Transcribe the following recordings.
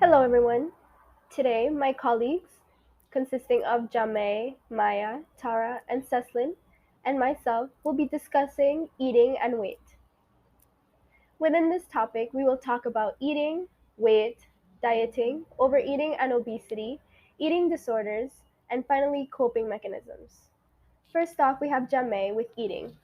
Hello, everyone. Today, my colleagues, consisting of Jameh, Maya, Tara, and Ceslin, and myself, will be discussing eating and weight. Within this topic, we will talk about eating, weight, dieting, overeating and obesity, eating disorders, and finally, coping mechanisms. First off, we have Jameh with eating.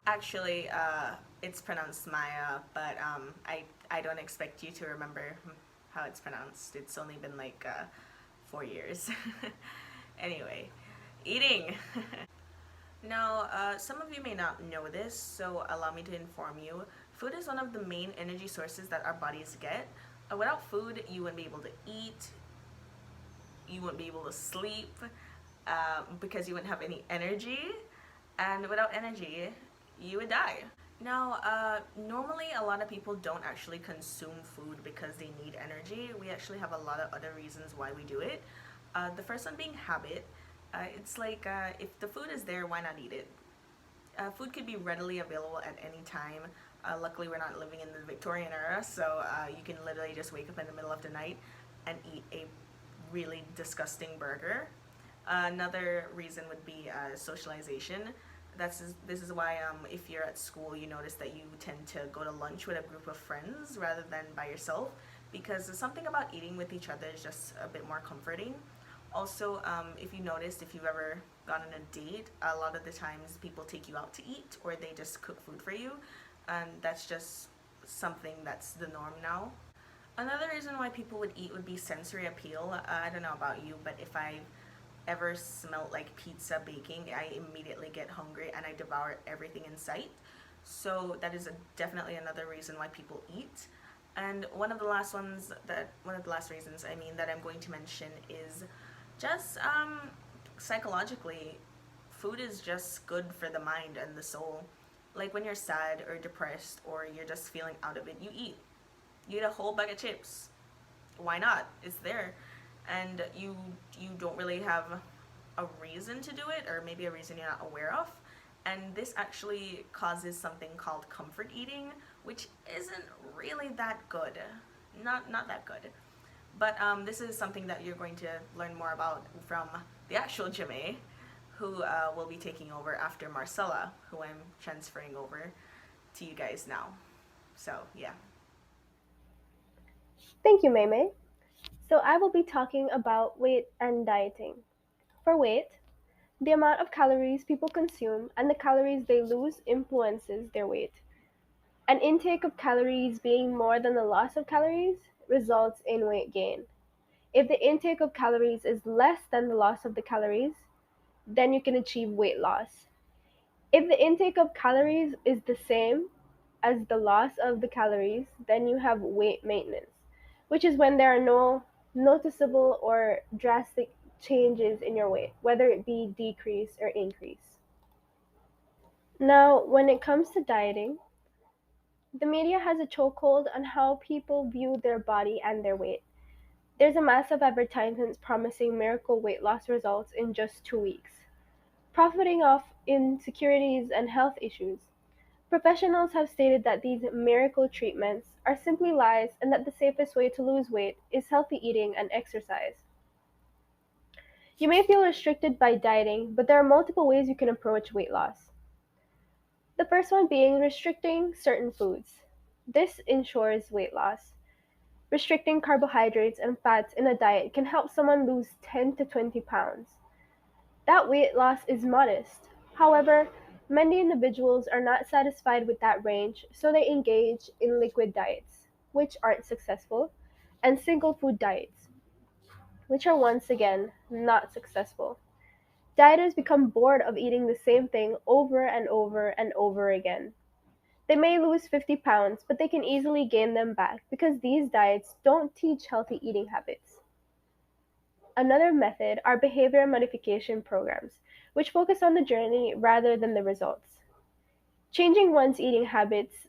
Actually, it's pronounced Maya, but I don't expect you to remember how it's pronounced. It's only been like 4 years. Anyway, eating. Now, some of you may not know this, so allow me to inform you. Food is one of the main energy sources that our bodies get. Without food, you wouldn't be able to eat, you wouldn't be able to sleep, because you wouldn't have any energy, and without energy, you would die. Now, normally a lot of people don't actually consume food because they need energy. We actually have a lot of other reasons why we do it. The first one being habit. It's like if the food is there, why not eat it? Food could be readily available at any time. Luckily, we're not living in the Victorian era, so you can literally just wake up in the middle of the night and eat a really disgusting burger. Another reason would be socialization. This is why if you're at school, you notice that you tend to go to lunch with a group of friends rather than by yourself, because something about eating with each other is just a bit more comforting. Also, if you noticed, if you've ever gone on a date, a lot of the times people take you out to eat or they just cook food for you, and that's just something that's the norm now. Another reason why people would eat would be sensory appeal. I don't know about you, but if I ever smelled like pizza baking, I immediately get hungry and I devour everything in sight. So that is definitely another reason why people eat. And one of the last reasons I mean that I'm going to mention is just psychologically, food is just good for the mind and the soul. Like when you're sad or depressed or you're just feeling out of it, you eat. You eat a whole bag of chips. Why not? It's there, and you don't really have a reason to do it, or maybe a reason you're not aware of. And this actually causes something called comfort eating, which isn't really that good. Not that good. But this is something that you're going to learn more about from the actual Jame, who will be taking over after Marcella, who I'm transferring over to you guys now. So, yeah. Thank you, Maymay. So, I will be talking about weight and dieting. For weight, the amount of calories people consume and the calories they lose influences their weight. An intake of calories being more than the loss of calories results in weight gain. If the intake of calories is less than the loss of the calories, then you can achieve weight loss. If the intake of calories is the same as the loss of the calories, then you have weight maintenance, which is when there are no noticeable or drastic changes in your weight, whether it be decrease or increase. Now, when it comes to dieting, the media has a chokehold on how people view their body and their weight. There's a massive advertisements promising miracle weight loss results in just 2 weeks, profiting off insecurities and health issues. Professionals have stated that these miracle treatments are simply lies and that the safest way to lose weight is healthy eating and exercise. You may feel restricted by dieting, but there are multiple ways you can approach weight loss. The first one being restricting certain foods. This ensures weight loss. Restricting carbohydrates and fats in a diet can help someone lose 10 to 20 pounds. That weight loss is modest. However, many individuals are not satisfied with that range, so they engage in liquid diets, which aren't successful, and single food diets, which are once again not successful. Dieters become bored of eating the same thing over and over and over again. They may lose 50 pounds, but they can easily gain them back because these diets don't teach healthy eating habits. Another method are behavior modification programs, which focus on the journey rather than the results. Changing one's eating habits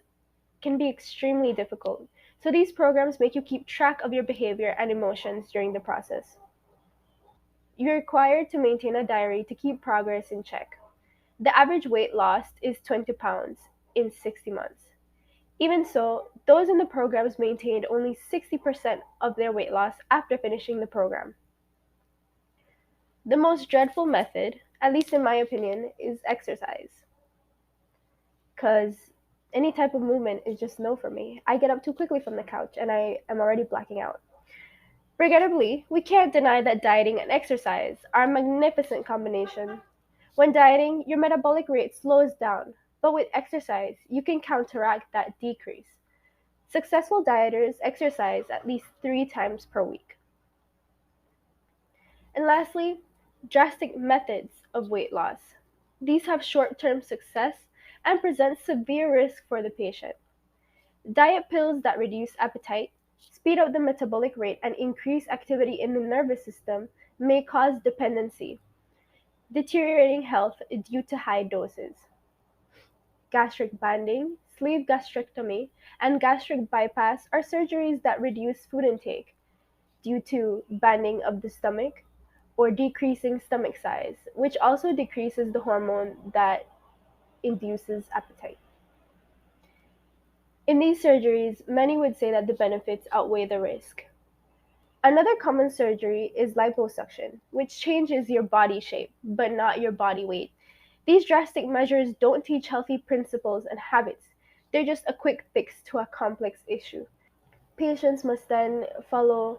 can be extremely difficult, so these programs make you keep track of your behavior and emotions during the process. You're required to maintain a diary to keep progress in check. The average weight lost is 20 pounds in 60 months. Even so, those in the programs maintained only 60% of their weight loss after finishing the program. The most dreadful method, at least in my opinion, is exercise. Because any type of movement is just no for me. I get up too quickly from the couch and I am already blacking out. Regrettably, we can't deny that dieting and exercise are a magnificent combination. When dieting, your metabolic rate slows down, but with exercise, you can counteract that decrease. Successful dieters exercise at least 3 times per week. And lastly, drastic methods of weight loss. These have short term success and present severe risk for the patient. Diet pills that reduce appetite, speed up the metabolic rate, and increase activity in the nervous system may cause dependency, deteriorating health due to high doses. Gastric banding, sleeve gastrectomy, and gastric bypass are surgeries that reduce food intake due to banding of the stomach or decreasing stomach size, which also decreases the hormone that induces appetite. In these surgeries, many would say that the benefits outweigh the risk. Another common surgery is liposuction, which changes your body shape, but not your body weight. These drastic measures don't teach healthy principles and habits. They're just a quick fix to a complex issue. Patients must then follow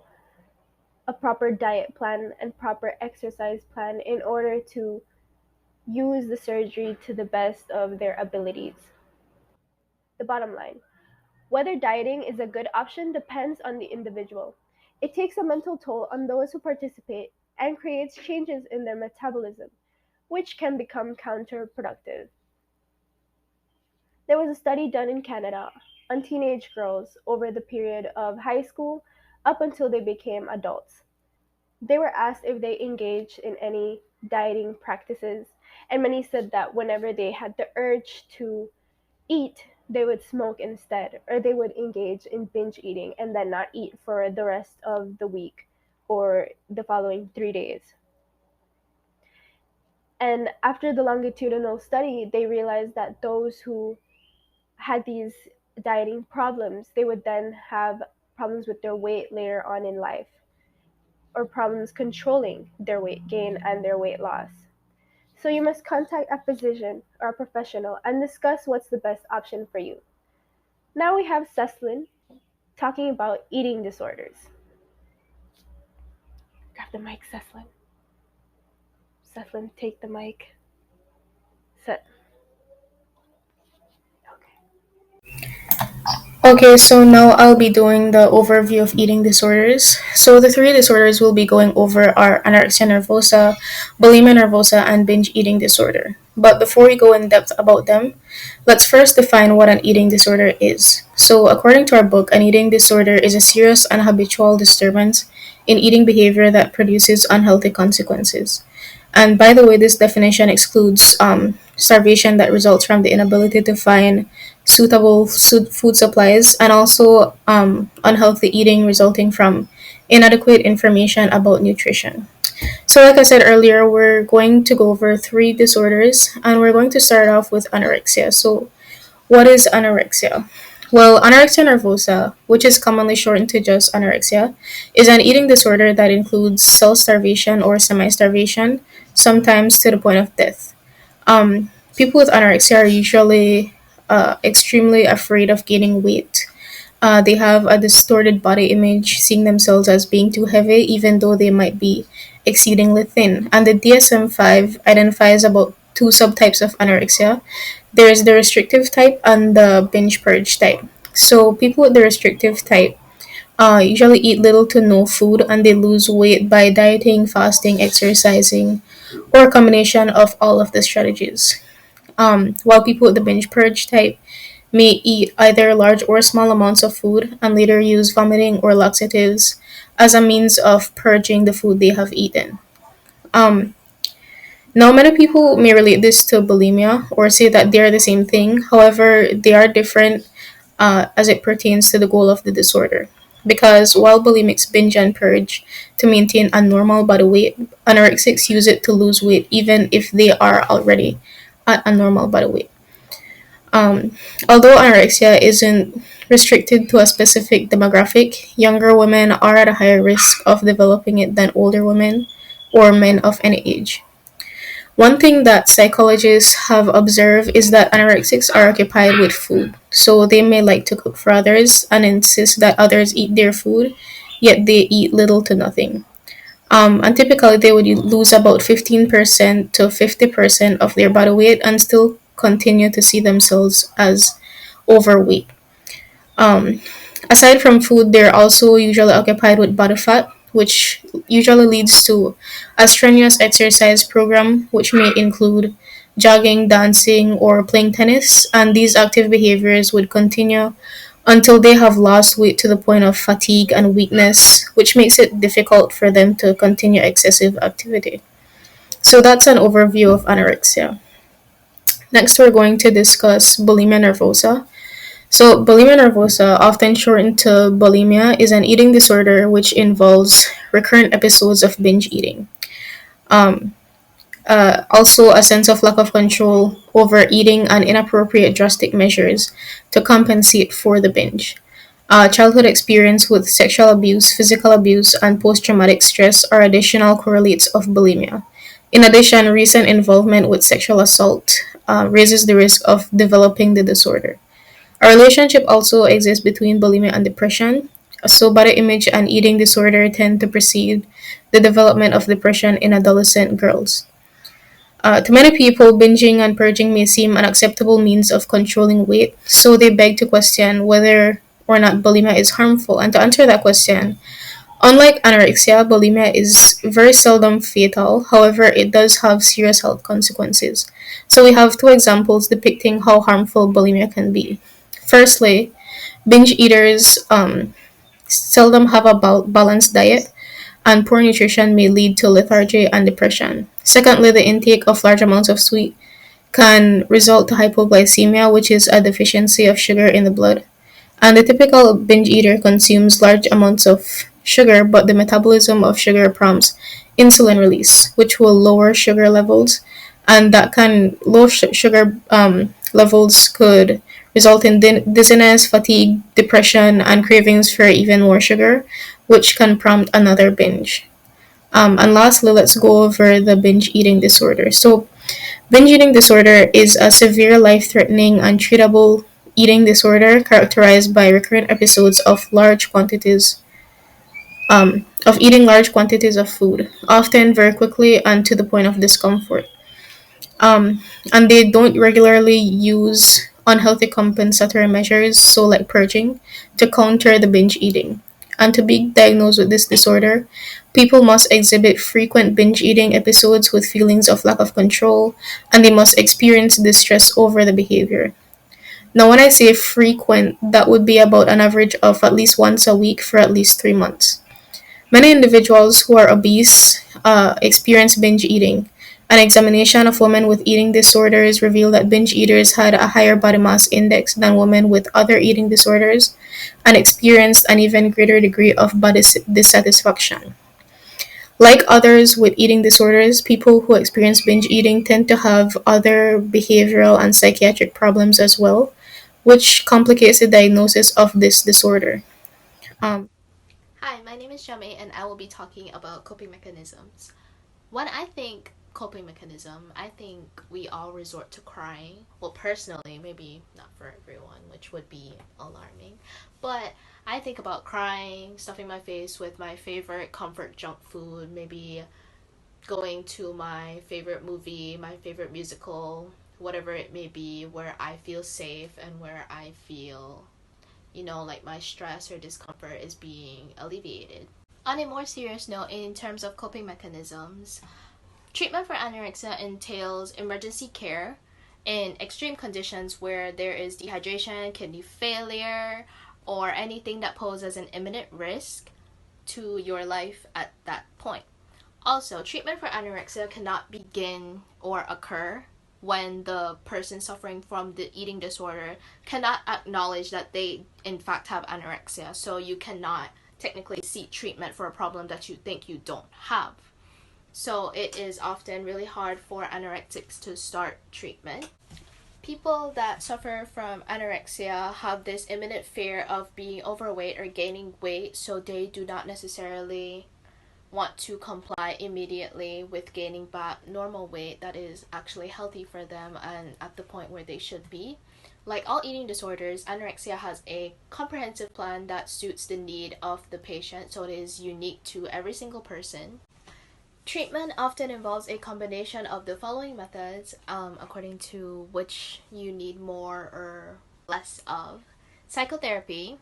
a proper diet plan and proper exercise plan in order to use the surgery to the best of their abilities. The bottom line, whether dieting is a good option depends on the individual. It takes a mental toll on those who participate and creates changes in their metabolism, which can become counterproductive. There was a study done in Canada on teenage girls over the period of high school up until they became adults. They were asked if they engaged in any dieting practices, and many said that whenever they had the urge to eat, they would smoke instead, or they would engage in binge eating and then not eat for the rest of the week or the following 3 days. And after the longitudinal study, they realized that those who had these dieting problems, they would then have problems with their weight later on in life or problems controlling their weight gain and their weight loss. So you must contact a physician or a professional and discuss what's the best option for you. Now we have Ceslin talking about eating disorders. Grab the mic, Ceslin. Ceslin, take the mic. Set. Okay, so now I'll be doing the overview of eating disorders. So the three disorders we'll be going over are anorexia nervosa, bulimia nervosa, and binge eating disorder. But before we go in depth about them, let's first define what an eating disorder is. So according to our book, an eating disorder is a serious and habitual disturbance in eating behavior that produces unhealthy consequences. And by the way, this definition excludes starvation that results from the inability to find suitable food supplies, and also unhealthy eating resulting from inadequate information about nutrition. So, like I said earlier, we're going to go over three disorders, and we're going to start off with anorexia. So, what is anorexia? Well, anorexia nervosa, which is commonly shortened to just anorexia, is an eating disorder that includes self starvation or semi starvation, sometimes to the point of death. People with anorexia are usually extremely afraid of gaining weight. They have a distorted body image, seeing themselves as being too heavy, even though they might be exceedingly thin. And the DSM 5 identifies about two subtypes of anorexia. There is the restrictive type and the binge purge type. So, people with the restrictive type usually eat little to no food, and they lose weight by dieting, fasting, exercising, or a combination of all of the strategies. While people with the binge purge type may eat either large or small amounts of food and later use vomiting or laxatives as a means of purging the food they have eaten. Um, Now, many people may relate this to bulimia or say that they are the same thing. However, they are different as it pertains to the goal of the disorder. Because while bulimics binge and purge to maintain a normal body weight, anorexics use it to lose weight even if they are already at a normal body weight. Um, Although anorexia isn't restricted to a specific demographic, younger women are at a higher risk of developing it than older women or men of any age. One thing that psychologists have observed is that anorexics are occupied with food, so they may like to cook for others and insist that others eat their food, yet they eat little to nothing. And typically, they would lose about 15% to 50% of their body weight and still continue to see themselves as overweight. Um, Aside from food, they're also usually occupied with body fat, which usually leads to a strenuous exercise program, which may include jogging, dancing, or playing tennis. And these active behaviors would continue until they have lost weight to the point of fatigue and weakness, which makes it difficult for them to continue excessive activity. So that's an overview of anorexia. Next, we're going to discuss bulimia nervosa. So, bulimia nervosa, often shortened to bulimia, is an eating disorder which involves recurrent episodes of binge eating. Um, Also, a sense of lack of control over eating and inappropriate drastic measures to compensate for the binge. Childhood experience with sexual abuse, physical abuse, and post traumatic stress are additional correlates of bulimia. In addition, recent involvement with sexual assault raises the risk of developing the disorder. A relationship also exists between bulimia and depression. So, body image and eating disorder tend to precede the development of depression in adolescent girls. To many people, binging and purging may seem an acceptable means of controlling weight, so they beg to question whether or not bulimia is harmful. And to answer that question, unlike anorexia, bulimia is very seldom fatal. However, it does have serious health consequences. So we have two examples depicting how harmful bulimia can be. Firstly, binge eaters seldom have a balanced diet, and poor nutrition may lead to lethargy and depression. Secondly, the intake of large amounts of sweet can result to hypoglycemia, which is a deficiency of sugar in the blood. And the typical binge eater consumes large amounts of sugar, but the metabolism of sugar prompts insulin release, which will lower sugar levels, and that can low sugar levels could result in dizziness, fatigue, depression, and cravings for even more sugar, which can prompt another binge. And lastly, let's go over the binge eating disorder. So, binge eating disorder is a severe, life threatening, and treatable eating disorder characterized by recurrent episodes of eating large quantities of food, often very quickly and to the point of discomfort. Um, and they don't regularly use unhealthy compensatory measures, so like purging, to counter the binge eating. And to be diagnosed with this disorder, people must exhibit frequent binge eating episodes with feelings of lack of control, and they must experience distress over the behavior. Now, when I say frequent, that would be about an average of at least once a week for at least 3 months. Many individuals who are obese experience binge eating. An examination of women with eating disorders revealed that binge eaters had a higher body mass index than women with other eating disorders and experienced an even greater degree of body dissatisfaction. Like others with eating disorders, people who experience binge eating tend to have other behavioral and psychiatric problems as well, which complicates the diagnosis of this disorder. Um, Hi, my name is Jame, and I will be talking about coping mechanisms. When I think coping mechanism, I think we all resort to crying. Well, personally, maybe not for everyone, which would be alarming. But I think about crying, stuffing my face with my favorite comfort junk food, maybe going to my favorite movie, my favorite musical, whatever it may be, where I feel safe and where I feel, like my stress or discomfort is being alleviated. On a more serious note, in terms of coping mechanisms, treatment for anorexia entails emergency care in extreme conditions where there is dehydration, kidney failure, or anything that poses an imminent risk to your life at that point. Also, treatment for anorexia cannot begin or occur when the person suffering from the eating disorder cannot acknowledge that they in fact have anorexia. So you cannot technically seek treatment for a problem that you think you don't have. So it is often really hard for anorexics to start treatment. People that suffer from anorexia have this imminent fear of being overweight or gaining weight, so they do not necessarily want to comply immediately with gaining back normal weight that is actually healthy for them and at the point where they should be. Like all eating disorders, anorexia has a comprehensive plan that suits the need of the patient, so it is unique to every single person. Treatment often involves a combination of the following methods, according to which you need more or less of. Psychotherapy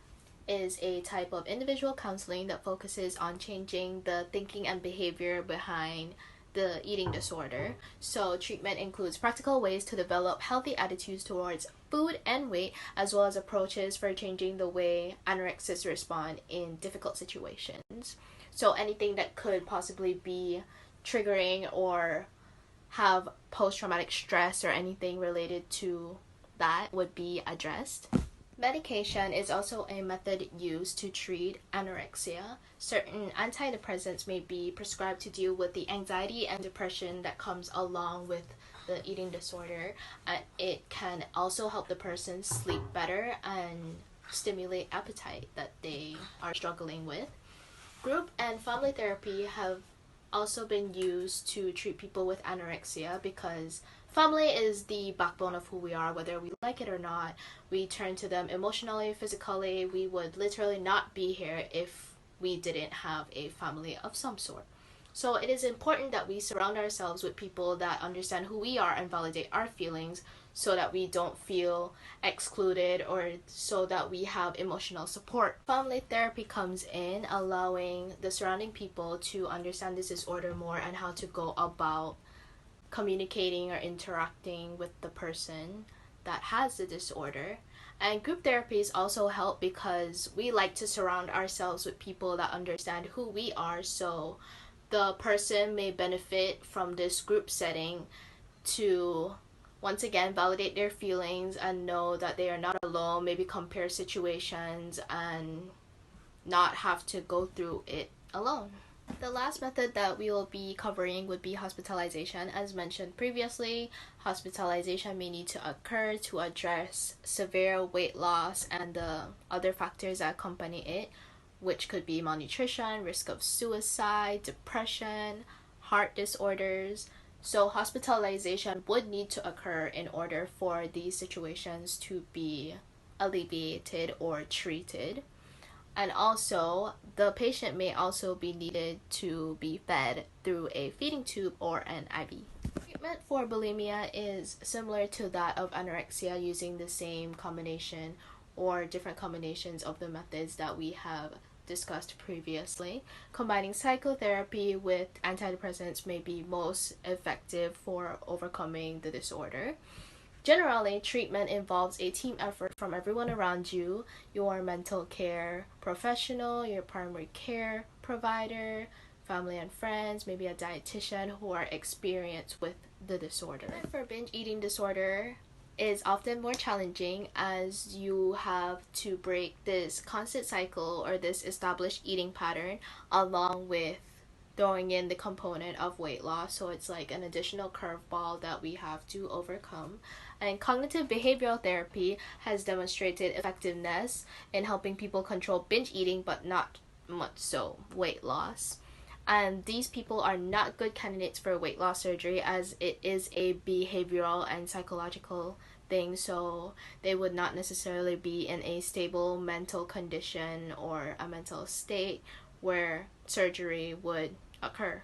is a type of individual counseling that focuses on changing the thinking and behavior behind the eating disorder. So treatment includes practical ways to develop healthy attitudes towards food and weight, as well as approaches for changing the way anorexics respond in difficult situations. So anything that could possibly be triggering or have post-traumatic stress or anything related to that would be addressed. Medication is also a method used to treat anorexia. Certain antidepressants may be prescribed to deal with the anxiety and depression that comes along with the eating disorder. It can also help the person sleep better and stimulate appetite that they are struggling with. Group and family therapy have also been used to treat people with anorexia because family is the backbone of who we are, whether we like it or not. We turn to them emotionally, physically. We would literally not be here if we didn't have a family of some sort. So it is important that we surround ourselves with people that understand who we are and validate our feelings so that we don't feel excluded or so that we have emotional support. Family therapy comes in allowing the surrounding people to understand this disorder more and how to go about communicating or interacting with the person that has the disorder. And group therapies also help because we like to surround ourselves with people that understand who we are, so the person may benefit from this group setting to once again validate their feelings and know that they are not alone, maybe compare situations and not have to go through it alone. The last method that we will be covering would be hospitalization. As mentioned previously, hospitalization may need to occur to address severe weight loss and the other factors that accompany it, which could be malnutrition, risk of suicide, depression, heart disorders. So hospitalization would need to occur in order for these situations to be alleviated or treated. And also, the patient may also be needed to be fed through a feeding tube or an IV. Treatment for bulimia is similar to that of anorexia, using the same combination or different combinations of the methods that we have discussed previously. Combining psychotherapy with antidepressants may be most effective for overcoming the disorder. Generally, treatment involves a team effort from everyone around you, your mental care professional, your primary care provider, family and friends, maybe a dietitian who are experienced with the disorder. For binge eating disorder is often more challenging as you have to break this constant cycle or this established eating pattern along with throwing in the component of weight loss, so it's like an additional curveball that we have to overcome. And cognitive behavioral therapy has demonstrated effectiveness in helping people control binge eating, but not much so weight loss. And these people are not good candidates for weight loss surgery as it is a behavioral and psychological thing, so they would not necessarily be in a stable mental condition or a mental state where surgery would occur.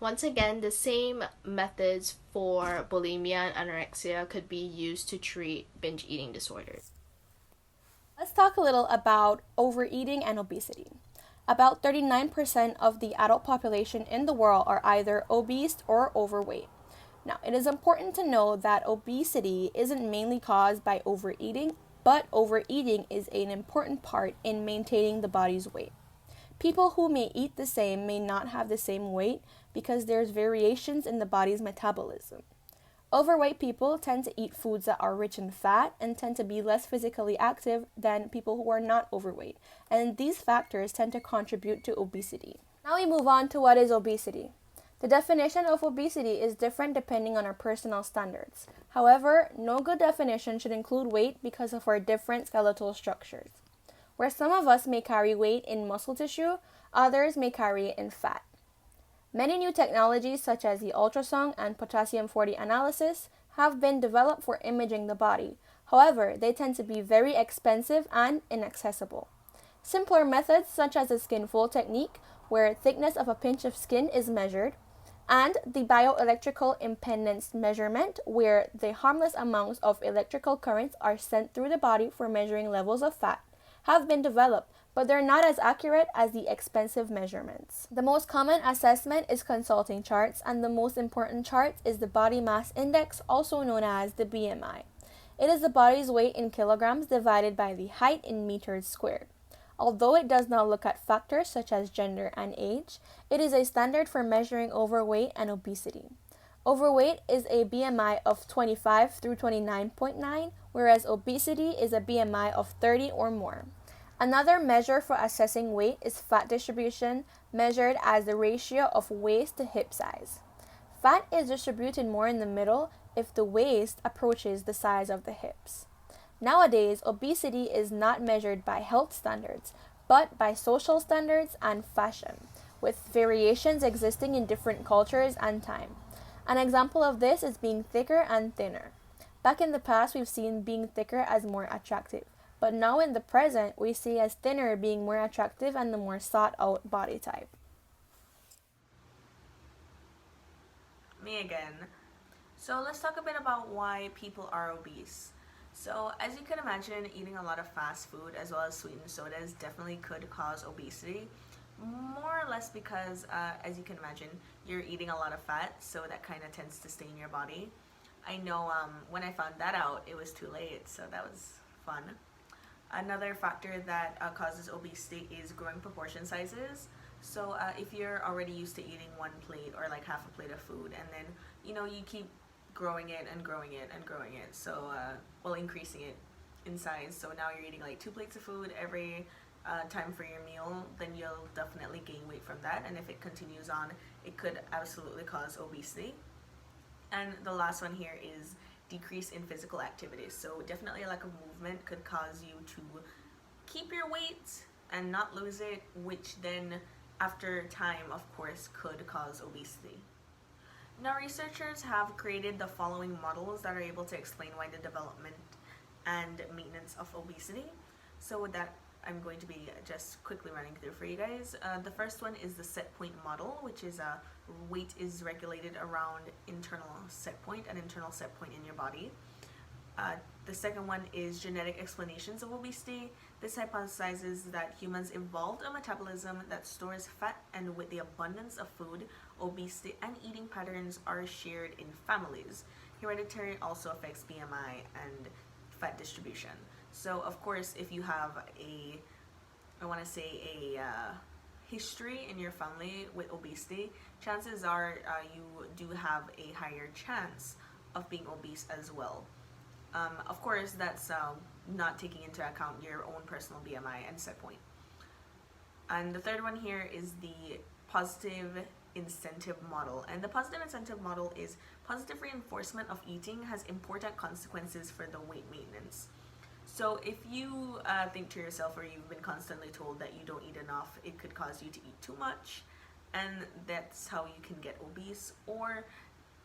Once again, the same methods for bulimia and anorexia could be used to treat binge eating disorders. Let's talk a little about overeating and obesity. About 39% of the adult population in the world are either obese or overweight. Now, it is important to know that obesity isn't mainly caused by overeating, but overeating is an important part in maintaining the body's weight. People who may eat the same may not have the same weight because there's variations in the body's metabolism. Overweight people tend to eat foods that are rich in fat and tend to be less physically active than people who are not overweight, and these factors tend to contribute to obesity. Now we move on to what is obesity. The definition of obesity is different depending on our personal standards. However, no good definition should include weight because of our different skeletal structures. Where some of us may carry weight in muscle tissue, others may carry it in fat. Many new technologies such as the ultrasound and potassium 40 analysis have been developed for imaging the body. However, they tend to be very expensive and inaccessible. Simpler methods such as the skin fold technique, where thickness of a pinch of skin is measured, and the bioelectrical impedance measurement, where the harmless amounts of electrical currents are sent through the body for measuring levels of fat, have been developed, but they're not as accurate as the expensive measurements. The most common assessment is consulting charts, and the most important chart is the body mass index, also known as the BMI. It is the body's weight in kilograms divided by the height in meters squared. Although it does not look at factors such as gender and age, it is a standard for measuring overweight and obesity. Overweight is a BMI of 25 through 29.9, whereas obesity is a BMI of 30 or more. Another measure for assessing weight is fat distribution, measured as the ratio of waist to hip size. Fat is distributed more in the middle if the waist approaches the size of the hips. Nowadays, obesity is not measured by health standards, but by social standards and fashion, with variations existing in different cultures and time. An example of this is being thicker and thinner. Back in the past, we've seen being thicker as more attractive, but now in the present, we see as thinner being more attractive and the more sought out body type. Me again. So let's talk a bit about why people are obese. So as you can imagine, eating a lot of fast food as well as sweetened sodas definitely could cause obesity. More or less because, as you can imagine, you're eating a lot of fat, so that kind of tends to stay in your body. I know when I found that out, it was too late, so that was fun. Another factor that causes obesity is growing proportion sizes. So if you're already used to eating one plate or like half a plate of food, and then you keep growing it and growing it and growing it, so increasing it in size. So now you're eating like 2 plates of food every time for your meal, then you'll definitely gain weight from that, and if it continues on, it could absolutely cause obesity. And the last one here is decrease in physical activities. So definitely a lack of movement could cause you to keep your weight and not lose it, which then after time, of course, could cause obesity. Now, researchers have created the following models that are able to explain why the development and maintenance of obesity. So with that, I'm going to be just quickly running through for you guys. The first one is the set point model, which is weight is regulated around internal set point, an internal set point in your body. The second one is genetic explanations of obesity. This hypothesizes that humans evolved a metabolism that stores fat, and with the abundance of food, obesity and eating patterns are shared in families. Hereditary also affects BMI and fat distribution. So of course, if you have a history in your family with obesity, chances are you do have a higher chance of being obese as well. Of course, that's not taking into account your own personal BMI and set point. And the third one here is the positive incentive model. And the positive incentive model is positive reinforcement of eating has important consequences for the weight maintenance. So if you think to yourself, or you've been constantly told that you don't eat enough, it could cause you to eat too much, and that's how you can get obese. Or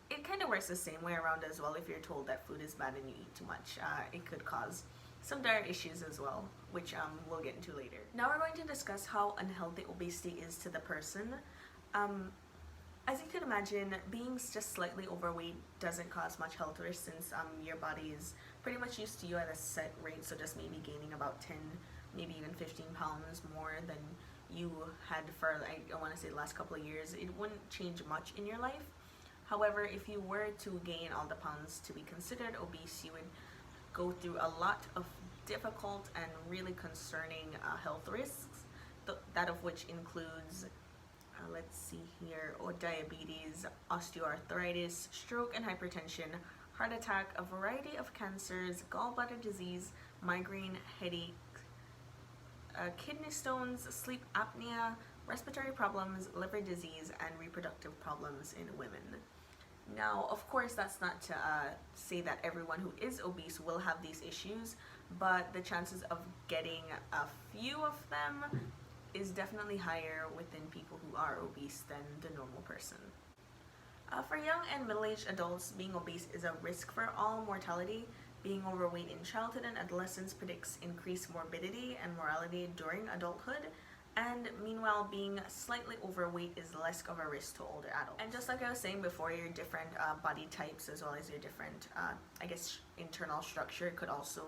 it kind of works the same way around as well. If you're told that food is bad and you eat too much, it could cause some dire issues as well, which we'll get into later. Now we're going to discuss how unhealthy obesity is to the person. As you can imagine, being just slightly overweight doesn't cause much health risk, since your body is pretty much used to you at a set rate, so just maybe gaining about 10, maybe even 15 pounds more than you had for, I want to say, the last couple of years. It wouldn't change much in your life. However, if you were to gain all the pounds to be considered obese, you would go through a lot of difficult and really concerning health risks, that of which includes let's see here, diabetes, osteoarthritis, stroke and hypertension, heart attack, a variety of cancers, gallbladder disease, migraine, headache, kidney stones, sleep apnea, respiratory problems, liver disease, and reproductive problems in women. Now, of course, that's not to say that everyone who is obese will have these issues, but the chances of getting a few of them is definitely higher within people who are obese than the normal person. For young and middle-aged adults, being obese is a risk for all mortality. Being overweight in childhood and adolescence predicts increased morbidity and mortality during adulthood. And meanwhile, being slightly overweight is less of a risk to older adults. And just like I was saying before, your different body types as well as your different, internal structure could also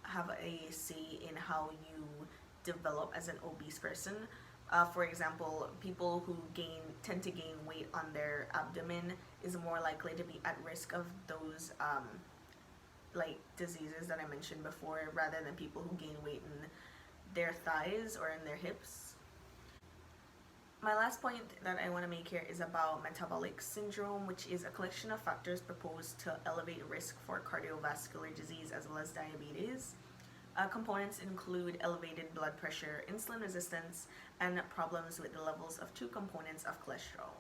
have a say in how you develop as an obese person. For example, people who tend to gain weight on their abdomen is more likely to be at risk of those diseases that I mentioned before, rather than people who gain weight in their thighs or in their hips. My last point that I want to make here is about metabolic syndrome, which is a collection of factors proposed to elevate risk for cardiovascular disease as well as diabetes. Components include elevated blood pressure, insulin resistance, and problems with the levels of two components of cholesterol.